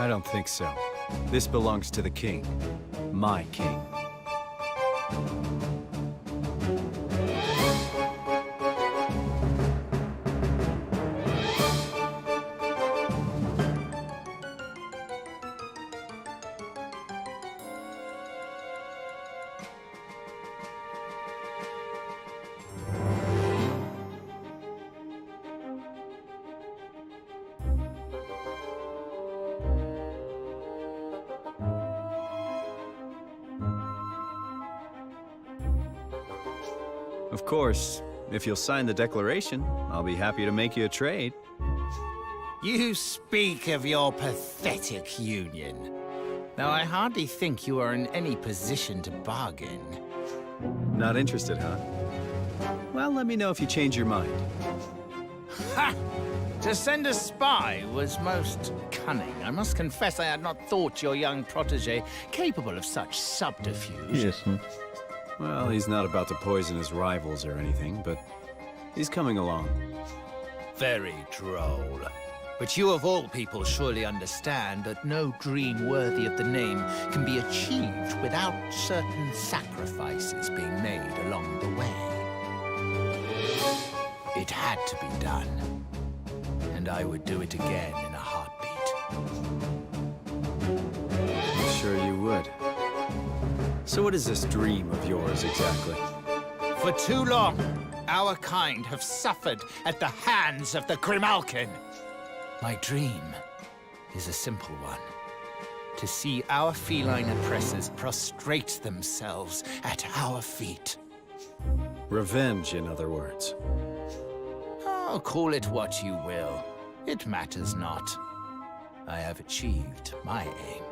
I don't think so. This belongs to the king. My king. Of course, if you'll sign the declaration, I'll be happy to make you a trade. You speak of your pathetic union. Now, I hardly think you are in any position to bargain. Not interested, huh? Well, let me know if you change your mind. Ha! To send a spy was most cunning. I must confess I had not thought your young protege capable of such subterfuge. Yes. Well, he's not about to poison his rivals or anything, but he's coming along. Very droll. But you of all people surely understand that no dream worthy of the name can be achieved without certain sacrifices being made along the way. It had to be done, and I would do it again in a heartbeat. I'm sure you would. So what is this dream of yours exactly? For too long, our kind have suffered at the hands of the Grimalkin. My dream is a simple one. To see our feline oppressors prostrate themselves at our feet. Revenge, in other words. Oh, call it what you will. It matters not. I have achieved my aim.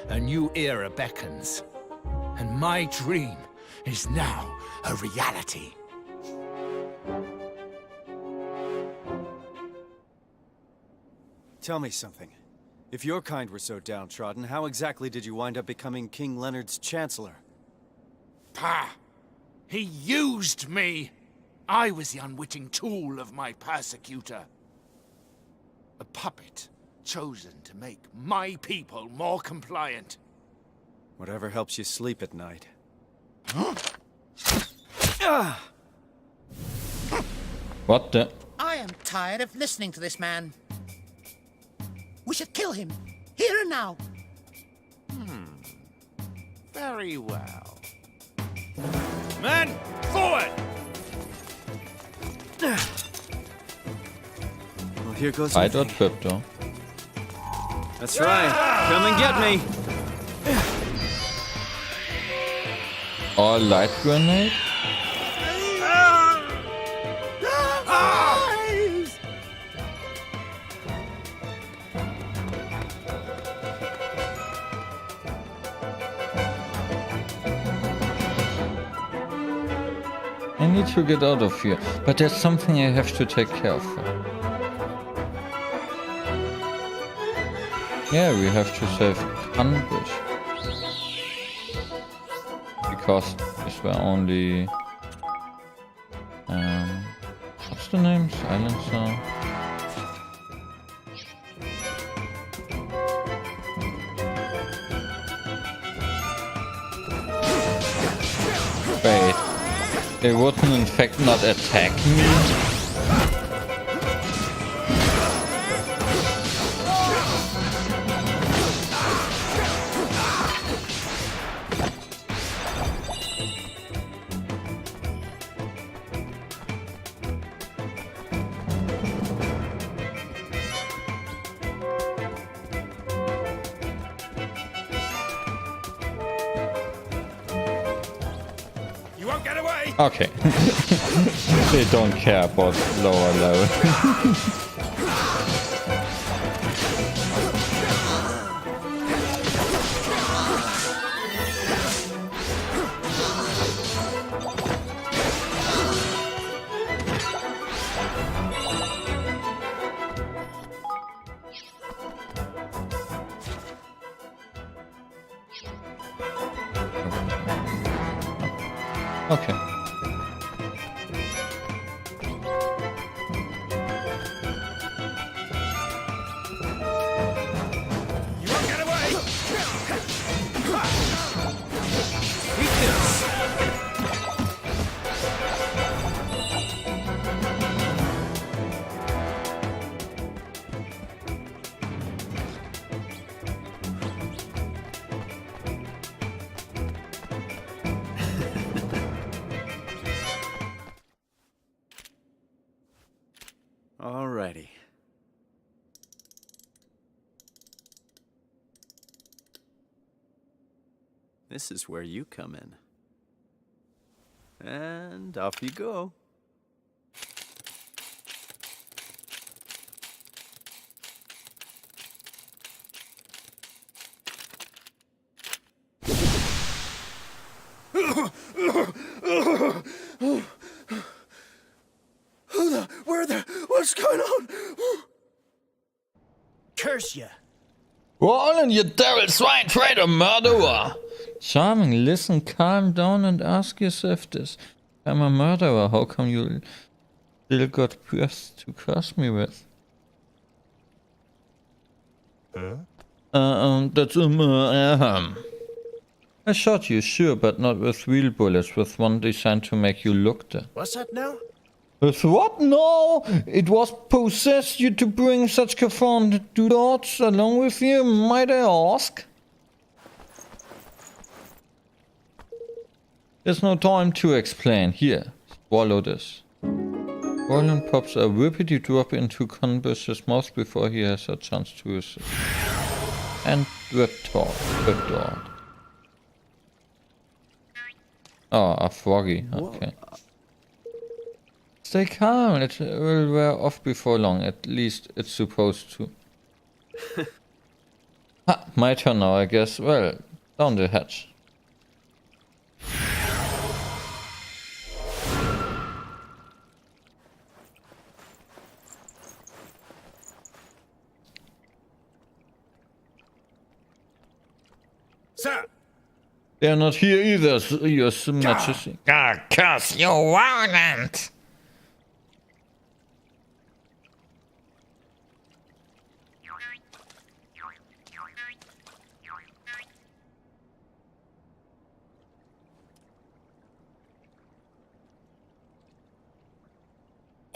A new era beckons. And my dream is now a reality. Tell me something. If your kind were so downtrodden, how exactly did you wind up becoming King Leonard's chancellor? Pah! He used me! I was the unwitting tool of my persecutor. A puppet chosen to make my people more compliant. Whatever helps you sleep at night. What the? I am tired of listening to this man. We should kill him, here and now. Very well. Men, forward! Well, here goes Fight or nothing. Crypto? That's right. Come and get me. Or light grenade? I need to get out of here, but there's something I have to take care of. Yeah, we have to save Canbush. Because these were only... what's the name? Silencer. Wait. They wouldn't in fact not attack me? You won't get away! Okay. They don't care about lower level. Okay. Alrighty. This is where you come in. And off you go. What's going on? Curse you. Roland, you devil, swine, traitor, murderer! Charming, listen, calm down and ask yourself this. I'm a murderer, how come you still got breath to curse me with? That's I shot you, sure, but not with real bullets, with one designed to make you look dead. What's that now? With what? No! It was possessed you to bring such confounded thoughts along with you, might I ask? There's no time to explain. Here, swallow this. Roland pops a whippity drop into Conbush's mouth before he has a chance to resist. And dripped out. Oh, a froggy. Okay. Stay calm, it will wear off before long, at least it's supposed to. Ha, my turn now, I guess. Well, down the hatch. Sir! They're not here either, Your Majesty. Ah, curse you, Roland!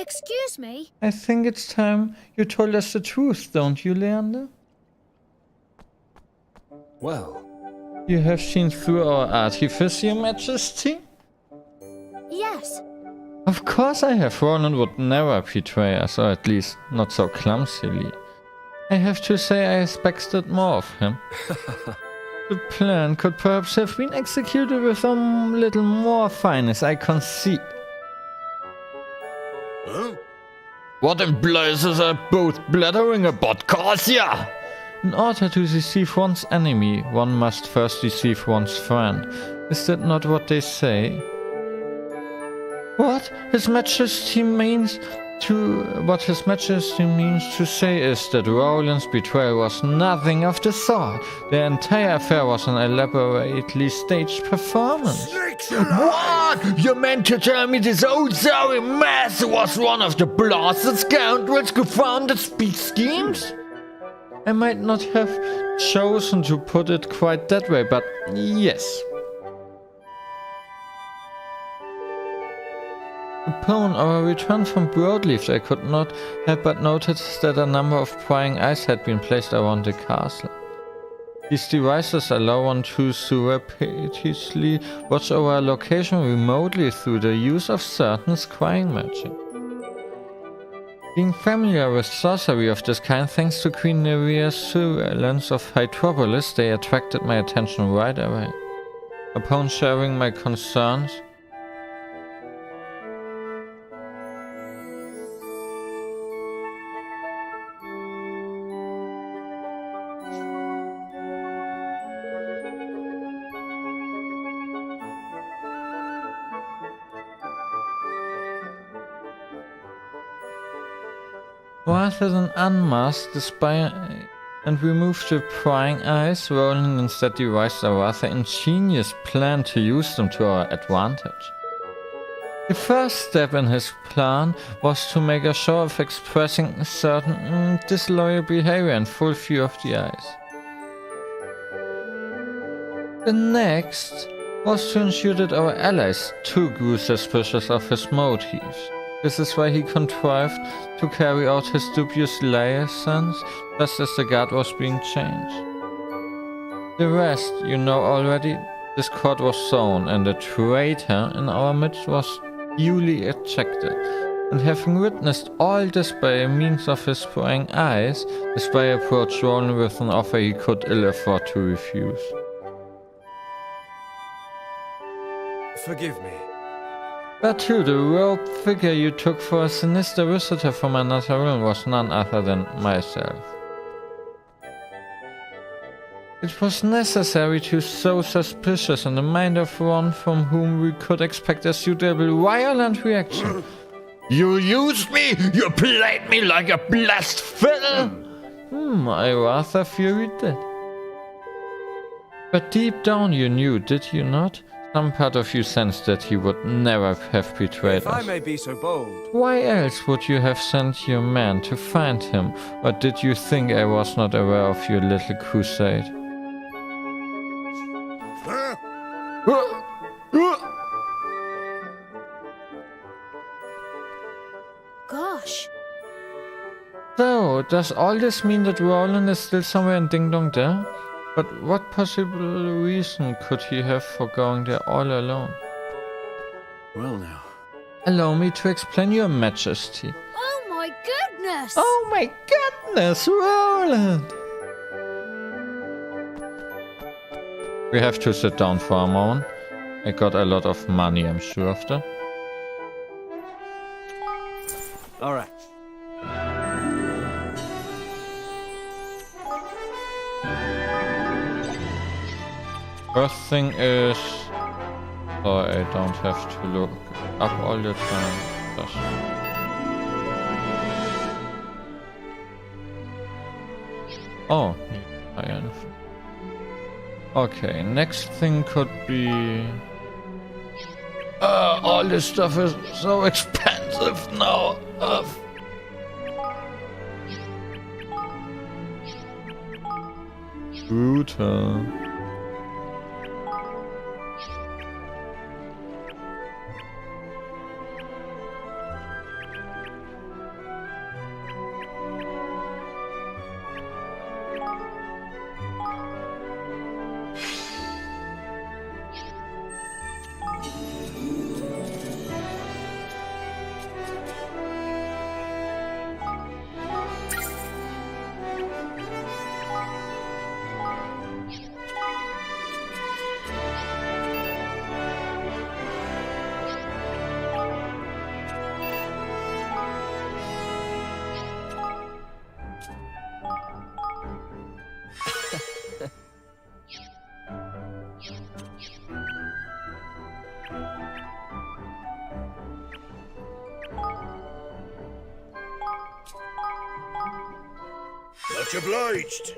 Excuse me? I think it's time you told us the truth, don't you, Leander? Well, You have seen through our artifice, Your Majesty? Yes. Of course I have. Roland would never betray us, or at least not so clumsily. I have to say I expected more of him. The plan could perhaps have been executed with a little more fineness, I concede. Huh? What in blazes are both blathering about, Corsia? In order to deceive one's enemy, one must first deceive one's friend. Is that not what they say? What His Majesty means to say is that Roland's betrayal was nothing of the sort. The entire affair was an elaborately staged performance. What? You meant to tell me this old sorry mess was one of the blasted scoundrels who founded speed schemes? I might not have chosen to put it quite that way, but yes. Upon our return from Broadleaf, I could not help but notice that a number of prying eyes had been placed around the castle. These devices allow one to surreptitiously watch our location remotely through the use of certain scrying magic. Being familiar with sorcery of this kind thanks to Queen Nerea's surveillance of Hydropolis, they attracted my attention right away. Upon sharing my concerns, rather than unmask the spy and remove the prying eyes, Roland instead devised a rather ingenious plan to use them to our advantage. The first step in his plan was to make a show of expressing certain disloyal behavior in full view of the eyes. The next was to ensure that our allies too grew suspicious of his motives. This is why he contrived to carry out his dubious liaisons just as the guard was being changed. The rest you know already. This cord was sewn and the traitor in our midst was duly ejected. And having witnessed all this by means of his prying eyes, the spy approached Roland with an offer he could ill afford to refuse. Forgive me. But too, the robed figure you took for a sinister visitor from another realm was none other than myself. It was necessary to sow suspicion in the mind of one from whom we could expect a suitable violent reaction. You used me! You played me like a blessed fiddle! I rather fear you did. But deep down you knew, did you not? Some part of you sensed that he would never have betrayed If us. I may be so bold. Why else would you have sent your man to find him? Or did you think I was not aware of your little crusade? Gosh. So, does all this mean that Roland is still somewhere in Ding Dong Dell? But what possible reason could he have for going there all alone? Well now. Allow me to explain, your majesty. Oh my goodness! Oh my goodness, Roland! We have to sit down for a moment. I got a lot of money, I'm sure of that. All right. First thing is... Oh, I don't have to look up all the time. Just... Oh, iron. Okay, next thing could be... all this stuff is so expensive now. Brutal. Much obliged.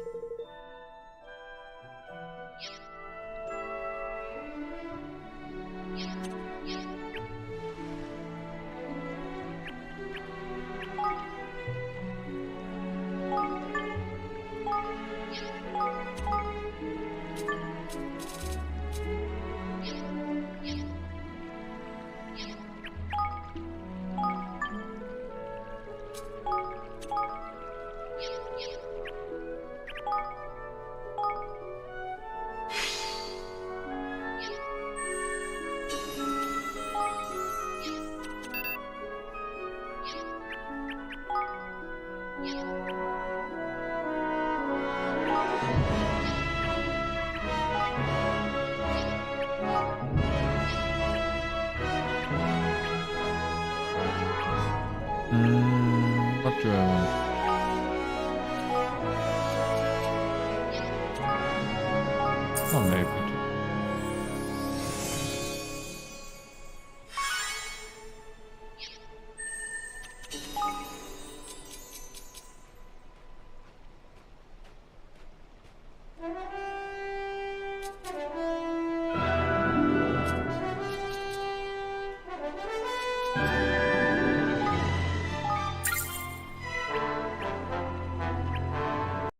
What do I want? Oh, maybe